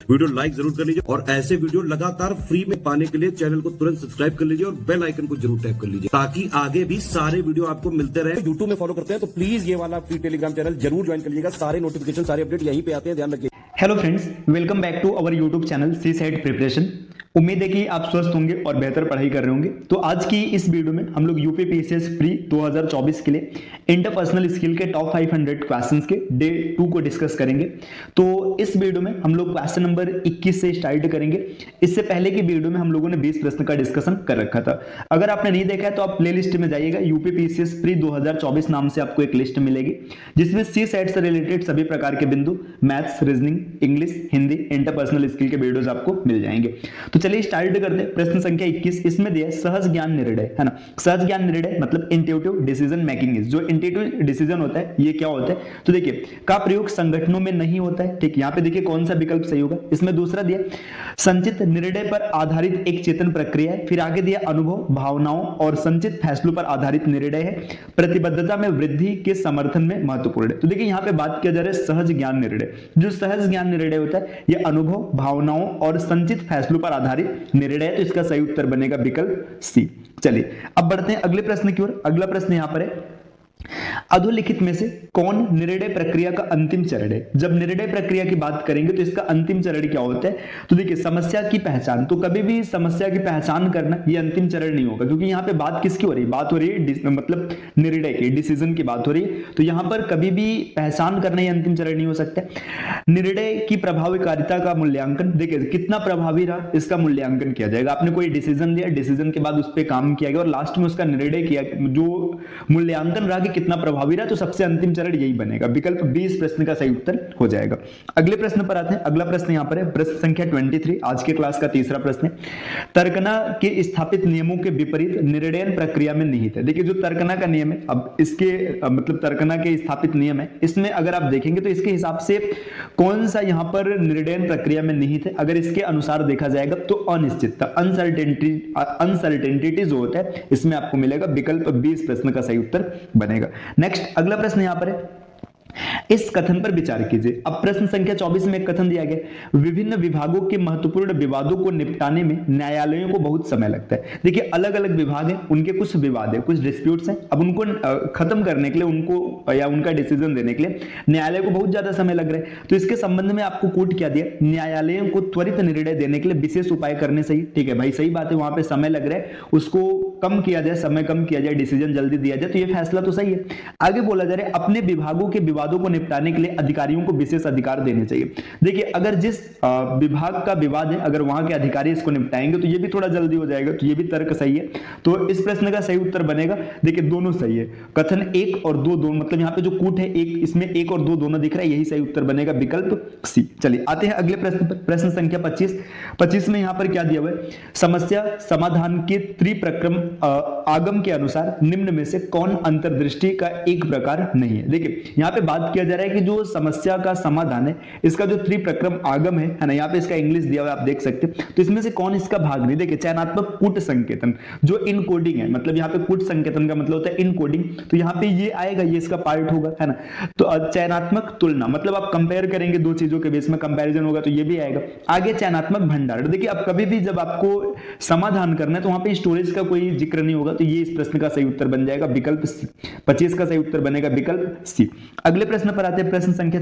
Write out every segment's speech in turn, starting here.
Video like जरूर कर लीजिए और ऐसे वीडियो लगातार फ्री में पाने के लिए चैनल को तुरंत सब्सक्राइब कर लीजिए और बेल आइकन को जरूर टैप कर लीजिए ताकि आगे भी सारे वीडियो आपको मिलते रहे। यूट्यूब में फॉलो करते हैं तो प्लीज ये वाला फ्री टेलीग्राम चैनल जरूर ज्वाइन कर लीजिएगा। सारे नोटिफिकेशन सारे अपडेट यहीं पे आते हैं, ध्यान रखिए। Hello friends, welcome back to our YouTube channel C side preparation. उम्मीद है कि आप स्वस्थ होंगे और बेहतर पढ़ाई कर रहे होंगे। तो आज की इस वीडियो में हम लोग यूपी पीसीएस प्री 2024 के लिए इंटरपर्सनल स्किल के टॉप 500 क्वेश्चंस के डे 2 को डिस्कस करेंगे। तो इस वीडियो में हम लोग क्वेश्चन नंबर 21 से स्टार्ट करेंगे। इससे पहले की वीडियो में हम लोगों ने 20 प्रश्न का डिस्कशन कर रखा था। अगर आपने नहीं देखा है तो आप प्लेलिस्ट में जाइएगा। यूपी पीसीएस प्री 2024 नाम से आपको एक लिस्ट मिलेगी जिसमें सी सेट से रिलेटेड सभी प्रकार के बिंदु, maths, reasoning, English, Hindi, interpersonal skill के वीडियोस आपको मिल जाएंगे। तो चलिए स्टार्ट करते हैं। प्रश्न संख्या 21 इसमें दिया सहज ज्ञान निर्णय, है ना। सहज ज्ञान निर्णय मतलब इंट्यूटिव डिसीजन मेकिंग। जो इंट्यूटिव डिसीजन होता है ये क्या होता है, तो देखिए का प्रयोग संगठनों में नहीं होता है। ठीक, यहाँ पे देखिए कौन सा विकल्प सही होगा। इसमें दूसरा दिया संचित निर्णय पर आधारित एक चेतन प्रक्रिया है। फिर आगे दिया अनुभव, भावनाओं और संचित फैसलों पर आधारित निर्णय है, प्रतिबद्धता में वृद्धि के समर्थन में महत्वपूर्ण है। तो देखिए यहाँ पे बात किया जा रहा है सहज ज्ञान निर्णय। जो सहज ज्ञान निर्णय होता है ये अनुभव, भावनाओं और संचित फैसलों पर आधारित निर्णय है। तो इसका सही उत्तर बनेगा विकल्प सी। चलिए अब बढ़ते हैं अगले प्रश्न की ओर। अगला प्रश्न यहां पर है अधोलिखित में से कौन निर्णय प्रक्रिया का अंतिम चरण है। जब निर्णय प्रक्रिया की बात करेंगे तो इसका अंतिम चरण क्या होता है, तो देखिए समस्या की पहचान। तो कभी भी समस्या की पहचान करना ये अंतिम चरण नहीं होगा, क्योंकि यहाँ पे बात किसकी हो रही है, बात हो रही है मतलब निर्णय की, डिसीजन की बात हो रही है। तो यहाँ पर कभी भी पहचान करना ये अंतिम चरण नहीं हो सकता। निर्णय की प्रभावकारिता का मूल्यांकन, देखिए कितना प्रभावी रहा इसका मूल्यांकन किया जाएगा। आपने कोई डिसीजन लिया, डिसीजन के बाद उस पर काम किया गया और लास्ट में उसका निर्णय किया, जो मूल्यांकन रहा कितना प्रभावी रहा, तो सबसे अंतिम चरण यही बनेगा। विकल्प 20 प्रश्न का सही उत्तर हो जाएगा। अगले प्रश्न पर आते हैं। अगला प्रश्न यहां पर है प्रश्न संख्या 23, आज के क्लास का तीसरा प्रश्न है। तर्कना के स्थापित नियमों के विपरीत निर्णय प्रक्रिया में निहित है। देखिए जो तर्कना का नियम है, अब इसके मतलब तर्कना के स्थापित नियम है, इसमें अगर आप देखेंगे तो इसके हिसाब से कौन सा यहां पर निर्णय प्रक्रिया में निहित है। अगर इसके अनुसार देखा जाएगा तो अनिश्चितता, अनसर्टेनिटी जो होता है इसमें आपको मिलेगा। विकल्प 20 प्रश्न का सही उत्तर बनेगा। नेक्स्ट अगला प्रश्न यहां पर है इस कथन पर विचार कीजिए। अब प्रश्न संख्या 24 में एक कथन दिया गया विभिन्न विभागों के महत्वपूर्ण विवादों को निपटाने में न्यायालयों को बहुत समय लगता है। देखिए अलग अलग विभाग हैं, उनके कुछ विवाद है, कुछ डिस्प्यूट्स हैं। अब उनको खत्म करने के लिए, उनको या उनका डिसीजन देने के लिए न्यायालय को बहुत ज्यादा समय लग रहा है। तो इसके संबंध में आपको कोट क्या दिया, न्यायालयों को त्वरित निर्णय देने के लिए विशेष उपाय करने चाहिए। ठीक है भाई, सही बात है, वहां पे समय लग रहा है, उसको कम किया जाए, समय कम किया जाए, डिसीजन जल्दी दिया जाए, तो ये फैसला तो सही है। आगे बोला जा रहा है अपने विभागों के विवादों को निपटाने के लिए अधिकारियों को विशेष अधिकार देने चाहिए। देखिए अगर जिस विभाग का विवाद है, अगर वहां के अधिकारी इसको निपटाएंगे तो ये भी थोड़ा जल्दी हो जाएगा। तो ये भी तर्क सही है। तो इस प्रश्न का सही उत्तर बनेगा, देखिए दोनों सही है। कथन 1 और 2 दोनों, मतलब यहाँ पे जो कूट है एक, इसमें 1 और 2 दोनों दिख रहा है, यही सही उत्तर बनेगा, विकल्प सी। चलिए आते हैं अगले प्रश्न पर। प्रश्न संख्या 25 में यहाँ पर क्या दिया हुआ है, समस्या समाधान के त्रिप्रक्रम आगम के अनुसार निम्न में से कौन अंतर्दृष्टि का एक प्रकार नहीं है। देखिए यहाँ पे बात किया जा रहा है कि जो समस्या का समाधान है इसका जो त्रिप्रक्रम आगम है ना, यहाँ पे इसका इंग्लिश दिया हुआ है आप देख सकते हैं। तो इसमें से कौन इसका भाग नहीं। देखिए चयनात्मक कूट संकेतन, जो इनकोडिंग है, मतलब यहाँ पे कूट संकेतन का मतलब होता है इनकोडिंग, तो यहाँ पे ये आएगा, ये इसका पार्ट होगा, है ना। तो चयनात्मक तुलना मतलब आप कंपेयर करेंगे दो चीजों के बीच में कंपैरिजन होगा, तो ये भी आएगा। आगे चयनात्मक भंडारण, देखिए अब कभी भी जब आपको समाधान करना है तो वहां पे स्टोरेज का कोई जिक्र नहीं होगा, तो ये इस प्रश्न का सही उत्तर बन जाएगा, विकल्प सी। 25 का सही उत्तर बनेगा विकल्प सी। अगले प्रश्न पर आते हैं। प्रश्न संख्या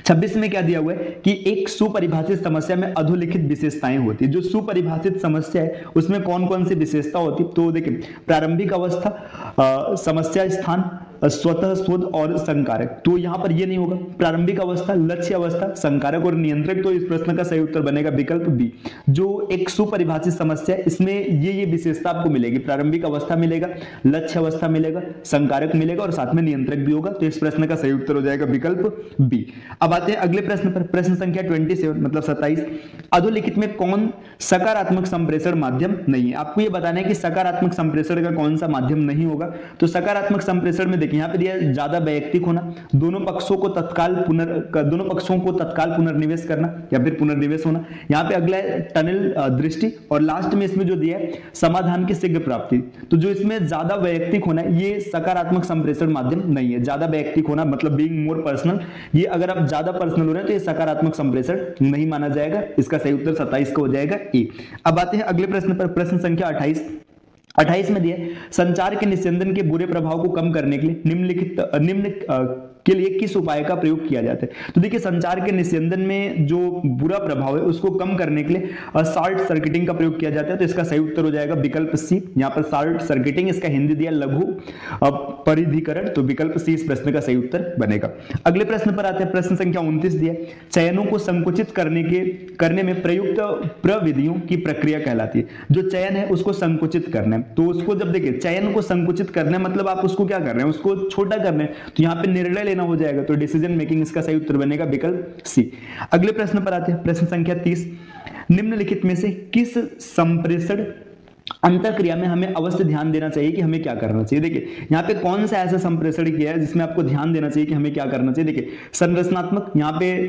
26 में क्या दिया हुआ है कि एक सुपरिभाषित समस्या में अधोलिखित विशेषताएं होती है। जो सुपरिभाषित समस्या है उसमें कौन कौन सी विशेषता होती है, तो देखिए प्रारंभिक अवस्था, समस्या स्थान, स्वतः शोध और संकारक। तो यहां पर ये नहीं होगा, प्रारंभिक अवस्था, लक्ष्य अवस्था, संकारक और नियंत्रक। तो इस प्रश्न का सही उत्तर बनेगा विकल्प बी। जो एक सुपरिभाषित समस्या है इसमें ये विशेषता आपको मिलेगी, प्रारंभिक अवस्था मिलेगा, लक्ष्य अवस्था मिलेगा, संकारक मिलेगा और साथ में नियंत्रक भी होगा। तो इस प्रश्न का सही उत्तर हो जाएगा विकल्प बी। अब आते हैं अगले प्रश्न पर। प्रश्न संख्या 27 मतलब 27, अधोलिखित में कौन सकारात्मक संप्रेषण माध्यम नहीं है। आपको ये बताना है कि सकारात्मक संप्रेषण का कौन सा माध्यम नहीं होगा। तो सकारात्मक संप्रेषण में देखिए देखिए यहाँ पे दिया है ज्यादा वैयक्तिक होना, दोनों पक्षों को तत्काल पुनर्निवेश करना या फिर पुनर्निवेश होना। यहाँ पे अगला है टनल दृष्टि, और लास्ट में इसमें जो दिया है समाधान की शीघ्र प्राप्ति। तो जो इसमें ज्यादा वैयक्तिक होना है ये सकारात्मक संप्रेषण माध्यम नहीं है। ज्यादा वैयक्तिक होना मतलब बीइंग मोर पर्सनल, ये अगर आप ज्यादा पर्सनल हो रहे हैं तो ये सकारात्मक संप्रेषण नहीं माना जाएगा। इसका सही उत्तर 27 का हो जाएगा ए। अब आते हैं अगले प्रश्न पर, प्रश्न संख्या 28 में दिया संचार के निस्यंदन के बुरे प्रभाव को कम करने के लिए निम्न के लिए किस उपाय का प्रयोग किया जाता है। तो देखिए संचार के निस्यंदन में जो बुरा प्रभाव है उसको कम करने के लिए शॉर्ट सर्किटिंग का प्रयोग किया जाता है। तो इसका सही उत्तर हो जाएगा विकल्प सी। यहाँ पर शॉर्ट सर्किटिंग, इसका हिंदी दिया लघु परिधिकरण, तो विकल्प सी इस प्रश्न का सही उत्तर बनेगा। अगले प्रश्न पर आते हैं, प्रश्न संख्या 29 दिया चयनों को संकुचित करने में प्रयुक्त प्रविधियों की प्रक्रिया कहलाती है। जो चयन है उसको संकुचित करना है, तो उसको जब देखिए चयन को संकुचित करना है मतलब आप उसको क्या कर रहे हैं, उसको छोटा कर रहे हैं, तो यहाँ पे निर्णय लेना हो जाएगा, तो डिसीजन मेकिंग इसका सही उत्तर बनेगा विकल्प सी। अगले प्रश्न पर आते हैं, प्रश्न संख्या 30 निम्नलिखित में से किस संप्रेषण अंतःक्रिया में हमें अवश्य ध्यान देना चाहिए कि हमें क्या करना चाहिए। देखिए यहाँ पे कौन सा ऐसा संप्रेषण किया है जिसमें आपको ध्यान देना चाहिए कि हमें क्या करना चाहिए। देखिए संरचनात्मक, यहाँ पे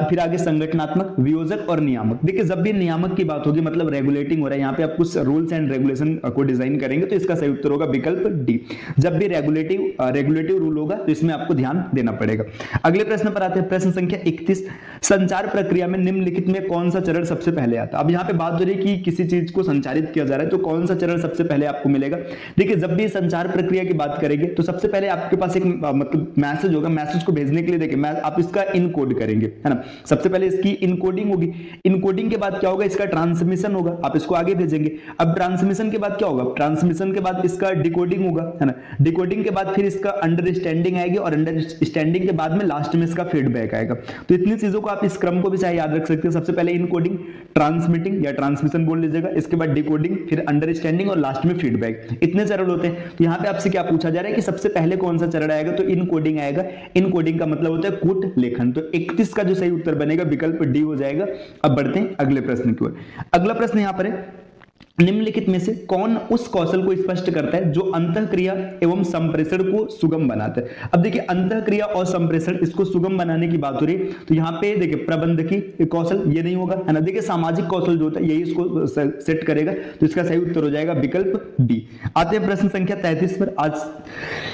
फिर आगे संगठनात्मक, वियोजक और नियामक। देखिए जब भी नियामक की बात होगी मतलब रेगुलेटिंग हो रहा है, यहाँ पे आप कुछ रूल्स एंड रेगुलेशन को डिजाइन करेंगे, तो इसका सही उत्तर होगा विकल्प डी। जब भी रेगुलेटिव रूल होगा तो इसमें आपको ध्यान देना पड़ेगा। अगले प्रश्न पर आते हैं, प्रश्न संख्या 31 संचार प्रक्रिया में निम्नलिखित में कौन सा चरण सबसे पहले आता है। अब यहाँ पे बात हो रही है कि किसी चीज को संचारित किया जा रहा है तो कौन सा चरण सबसे पहले आपको मिलेगा। देखिए जब भी संचार प्रक्रिया की बात करेंगे तो सबसे पहले आपके पास एक मतलब मैसेज होगा, मैसेज को भेजने के लिए देखिए आप इसका इनकोड करेंगे, है ना। सबसे पहले इसकी इनकोडिंग होगी, इनकोडिंग के बाद क्या होगा, इसका ट्रांसमिशन होगा, आप इसको आगे भेजेंगे। अब ट्रांसमिशन के बाद क्या होगा, ट्रांसमिशन के बाद इसका डिकोडिंग होगा, है ना। डिकोडिंग के बाद फिर इसका अंडरस्टैंडिंग आएगी और अंडरस्टैंडिंग के बाद में लास्ट में इसका फीडबैक आएगा। तो इतनी चीजों को आप इस क्रम को भी चाहे याद रख सकते हैं। सबसे पहले इनकोडिंग, ट्रांसमिटिंग या ट्रांसमिशन बोल लीजिएगा, इसके बाद डिकोडिंग, फिर अंडरस्टैंडिंग और लास्ट में फीडबैक। इतने चरण होते हैं। तो यहाँ पे आपसे क्या पूछा जा रहा है कि सबसे पहले कौन सा चरण आएगा, तो इनकोडिंग आएगा। इनकोडिंग का मतलब होता है कूट लेखन। तो 31 का जो सही उत्तर बनेगा विकल्प डी हो जाएगा। अब बढ़ते हैं अगले प्रश्न की ओर। अगला प्रश्न यहाँ पर है निम्नलिखित में से कौन उस कौशल को स्पष्ट करता है जो अंतःक्रिया एवं संप्रेषण को सुगम बनाता है। अब देखिए अंतःक्रिया और संप्रेषण इसको सुगम बनाने की बात हो रही है, तो यहाँ पे देखिए प्रबंधकी कौशल ये नहीं होगा, है ना। देखिए सामाजिक कौशल जो होता है यही इसको सेट करेगा, तो इसका सही उत्तर हो जाएगा विकल्प डी। आते हैं प्रश्न संख्या 33 पर आज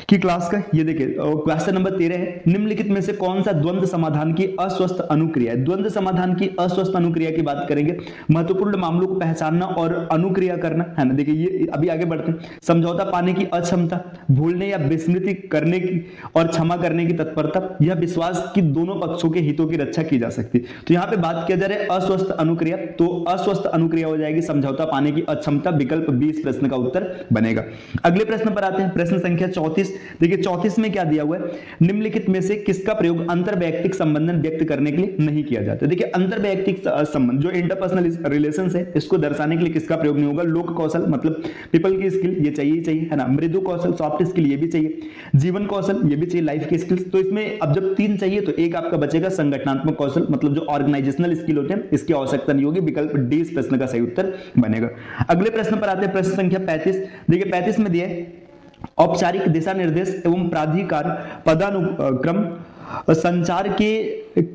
की क्लास का। ये देखिए क्वेश्चन नंबर 13 है निम्नलिखित में से कौन सा द्वंद्व समाधान की अस्वस्थ अनुक्रिया है। द्वंद्व समाधान की अस्वस्थ अनुक्रिया की बात करेंगे, महत्वपूर्ण मामलों को पहचानना और अनुक्रिया करना, है ना। देखिए ये अभी आगे बढ़ते हैं। समझौता पाने की अक्षमता, भूलने या विस्मृति करने की और क्षमा करने की तत्परता, यह विश्वास की दोनों पक्षों के हितों की रक्षा की जा सकती है। तो यहाँ पे बात किया जा रहा है अस्वस्थ अनुक्रिया, तो अस्वस्थ अनुक्रिया हो जाएगी समझौता पाने की अक्षमता, विकल्प 20 प्रश्न का उत्तर बनेगा। अगले प्रश्न पर आते हैं, प्रश्न संख्या 34। देखिए 34 में क्या दिया हुआ है, निम्नलिखित में से किसका प्रयोग अंतरवैयक्तिक संबंधन व्यक्त करने के लिए नहीं किया जाता। देखिए अंतरवैयक्तिक संबंध जो इंटरपर्सनल रिलेशंस है इसको दर्शाने के लिए किसका प्रयोग नहीं होगा। लोक कौशल मतलब पीपल की स्किल ये चाहिए ही चाहिए, है ना। मृदु कौशल सॉफ्ट स्किल ये भी चाहिए, जीवन कौशल ये भी चाहिए, लाइफ की स्किल्स। तो इसमें अब जब 3 चाहिए तो एक आपका बचेगा संगठनात्मक कौशल मतलब जो ऑर्गेनाइजेशनल स्किल होते हैं, इसकी आवश्यकता नहीं होगी, विकल्प डी इस प्रश्न का सही उत्तर बनेगा। अगले प्रश्न पर आते हैं, प्रश्न संख्या 35। देखिए 35 में दिया है औपचारिक दिशा निर्देश एवं प्राधिकार पदानुक्रम संचार के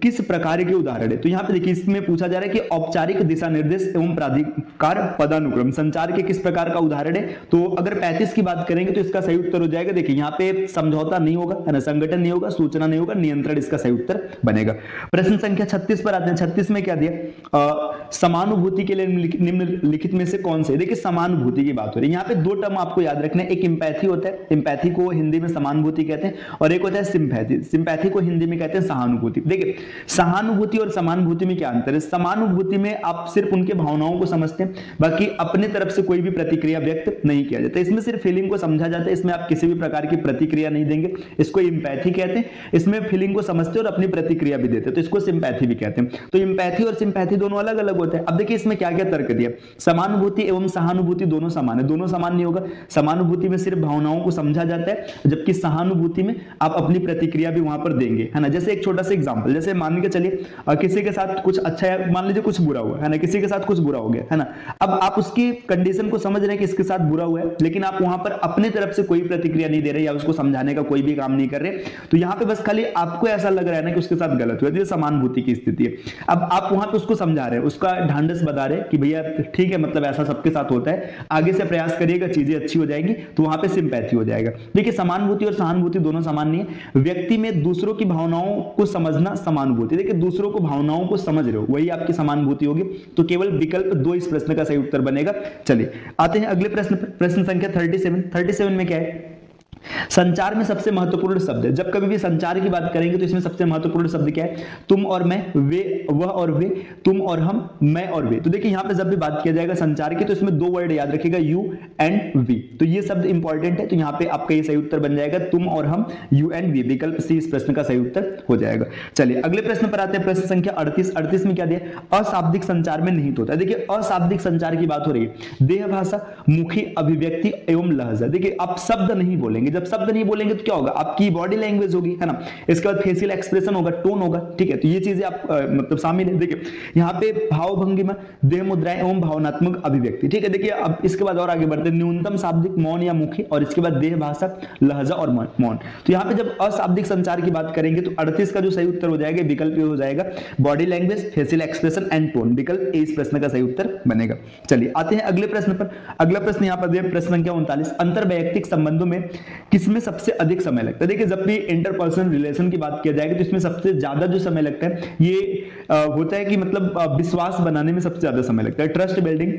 किस प्रकार के उदाहरण है। तो यहाँ पे देखिए इसमें पूछा जा रहा है कि औपचारिक दिशा निर्देश एवं प्राधिकार पदानुक्रम संचार के किस प्रकार का उदाहरण है। तो अगर 35 की बात करेंगे तो इसका सही उत्तर हो जाएगा, देखिए यहाँ पे समझौता नहीं होगा, है ना, संगठन नहीं होगा, सूचना नहीं होगा, नियंत्रण इसका सही उत्तर बनेगा। प्रश्न संख्या 36 पर आते हैं। 36 में क्या दिया, समानुभूति के लिए निम्नलिखित में से कौन से। देखिए समानुभूति की बात हो रही है, यहाँ पे 2 टर्म आपको याद रखना है। एक इंपैथी होता है, इंपैथी को हिंदी में समानुभूति कहते हैं, और एक होता है सिंपैथी, सिंपैथी को हिंदी में कहते हैं सहानुभूति। देखिए सहानुभूति और समानुभूति में क्या अंतर है। समानुभूति में आप सिर्फ उनके भावनाओं को समझते हैं, बाकी अपने तरफ से कोई भी प्रतिक्रिया व्यक्त नहीं किया जाता। इसमें सिर्फ फीलिंग को समझा जाता है, इसमें आप किसी भी प्रकार की प्रतिक्रिया नहीं देंगे, इसको इंपैथी कहते हैं। इसमें फीलिंग को समझते और अपनी प्रतिक्रिया भी देते हैं, तो इसको सिंपैथी भी कहते हैं। तो इंपैथी और सिंपैथी दोनों अलग अलग अलग होता है। अब देखिए इसमें क्या क्या तर्क दिया, समानुभूति एवं सहानुभूति दोनों समान है, दोनों समान नहीं होगा। समानुभूति में सिर्फ भावनाओं को समझा जाता है, जबकि सहानुभूति में आप अपनी प्रतिक्रिया भी वहां पर देंगे, है ना। जैसे एक छोटा सा एग्जांपल, जैसे मान के चलिए किसी के साथ कुछ अच्छा है, मान लीजिए कुछ बुरा हुआ है ना, किसी के साथ कुछ बुरा हो गया है ना। अब आप उसकी कंडीशन को समझ रहे हैं कि इसके साथ बुरा हुआ है, लेकिन आप वहां पर अपने तरफ से कोई प्रतिक्रिया नहीं दे रहे या उसको समझाने का कोई भी काम नहीं कर रहे, तो यहां पे बस खाली आपको ऐसा लग रहा है ना कि उसके साथ गलत हुआ, तो ये समानुभूति की स्थिति है। अब आप वहां पे उसको समझा रहे हैं, उसका ढांढस बता रहे कि भैया ठीक है, मतलब ऐसा सबके साथ होता है, आगे से प्रयास करिएगा, चीजें अच्छी हो जाएगी, तो वहां पे सिंपैथी हो जाएगा। देखिए समानुभूति और सहानुभूति दोनों समान नहीं है। व्यक्ति में दूसरों की भावनाओं को समझना समानुभूति, देखिए दूसरों को भावनाओं को समझ रहे हो वही आपकी समानुभूति होगी, तो केवल विकल्प 2 इस प्रश्न का सही उत्तर बनेगा। चलिए आते हैं अगले प्रश्न पर, प्रश्न संख्या 37 में क्या है, संचार में सबसे महत्वपूर्ण शब्द है। जब कभी भी संचार की बात करेंगे तो इसमें सबसे महत्वपूर्ण शब्द क्या है, तुम और मैं, वे वह और वे, तुम और हम, मैं और वे। तो देखिए यहां पे जब भी बात किया जाएगा संचार की, तो इसमें 2 वर्ड याद रखिएगा, यू एंड वी, तो ये शब्द इंपॉर्टेंट है, तो यहां पे आपका ये सही उत्तर बन जाएगा, तुम और हम, यू एंड वी, विकल्प सी इस प्रश्न का सही उत्तर हो जाएगा। चलिए अगले प्रश्न पर आते हैं, प्रश्न संख्या 38 में क्या दिया, अशाब्दिक संचार में निहित होता है। देखिए अशाब्दिक संचार की बात हो रही है, देह भाषा, मुखी अभिव्यक्ति एवं लहजा। देखिए आप शब्द नहीं बोलेंगे, जब शब्द नहीं बोलेंगे तो क्या होगा, आपकी बॉडी लैंग्वेज होगी, है ना। इसके बाद फेशियल एक्सप्रेशन होगा, टोन होगा, ठीक है, तो ये चीजें आप मतलब शामिल है। देखिए यहाँ पे भाव भंगिमा, देह मुद्राएं एवं भावनात्मक अभिव्यक्ति, ठीक है। देखिए अब इसके बाद और आगे बढ़ते हैं, न्यूनतम शाब्दिक मौन या मुखी, और इसके बाद देह भाषा, लहजा और मौन। तो यहाँ पे जब अशाब्दिक संचार की बात करेंगे तो 38 का जो सही उत्तर हो जाएगा, विकल्प हो जाएगा body language, facial expression and tone, विकल्प ए इस प्रश्न का सही उत्तर बनेगा। चलिए आते हैं अगले प्रश्न पर। अगला प्रश्न यहाँ पर प्रश्न संख्या 39, अंतरवैयक्तिक संबंधों में किसमें सबसे अधिक समय लगता है। देखिए जब भी इंटरपर्सनल रिलेशन की बात किया जाएगा तो इसमें सबसे ज्यादा जो समय लगता है ये होता है कि मतलब विश्वास बनाने में सबसे ज्यादा समय लगता है, ट्रस्ट बिल्डिंग,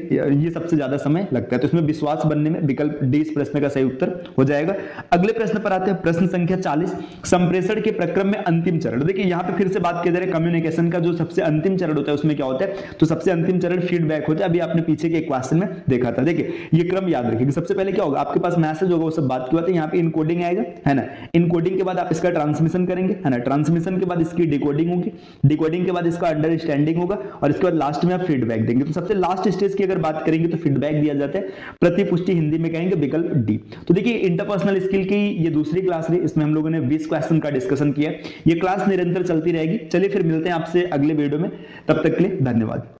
ये सबसे ज्यादा समय लगता है, तो इसमें विश्वास बनने में विकल्प डी इस प्रश्न का सही उत्तर हो जाएगा। अगले प्रश्न पर आते हैं, प्रश्न संख्या 40, संप्रेषण के प्रक्रम में अंतिम चरण। देखिए यहाँ पे फिर से बात किया जा रहा है कम्युनिकेशन का जो सबसे अंतिम चरण होता है उसमें क्या होता है, तो सबसे अंतिम चरण फीडबैक होता है। अभी आपने पीछे के एक क्वेश्चन में देखा था, देखिए ये क्रम याद रखिए, सबसे पहले क्या होगा, आपके पास मैसेज होगा, वो सब बात की बात है, यहाँ पे इनकोडिंग आएगा, है ना। इनकोडिंग के बाद आप इसका ट्रांसमिशन करेंगे, है ना। ट्रांसमिशन के बाद इसकी डिकोडिंग होगी, डिकोडिंग के बाद इसका अंडरस्टैंडिंग होगा, और इसके बाद लास्ट में आप फीडबैक देंगे। तो सबसे लास्ट स्टेज की अगर बात करेंगे तो फीडबैक दिया जाता है, प्रतिपुष्टि हिंदी में कहेंगे विकल्प डी। तो देखिए इंटरपर्सनल स्किल की ये दूसरी क्लास रही, इसमें हम लोगों ने 20 क्वेश्चन का डिस्कशन किया। ये क्लास निरंतर चलती रहेगी। चलिए फिर मिलते हैं आपसे अगले वीडियो में, तब तक के लिए धन्यवाद।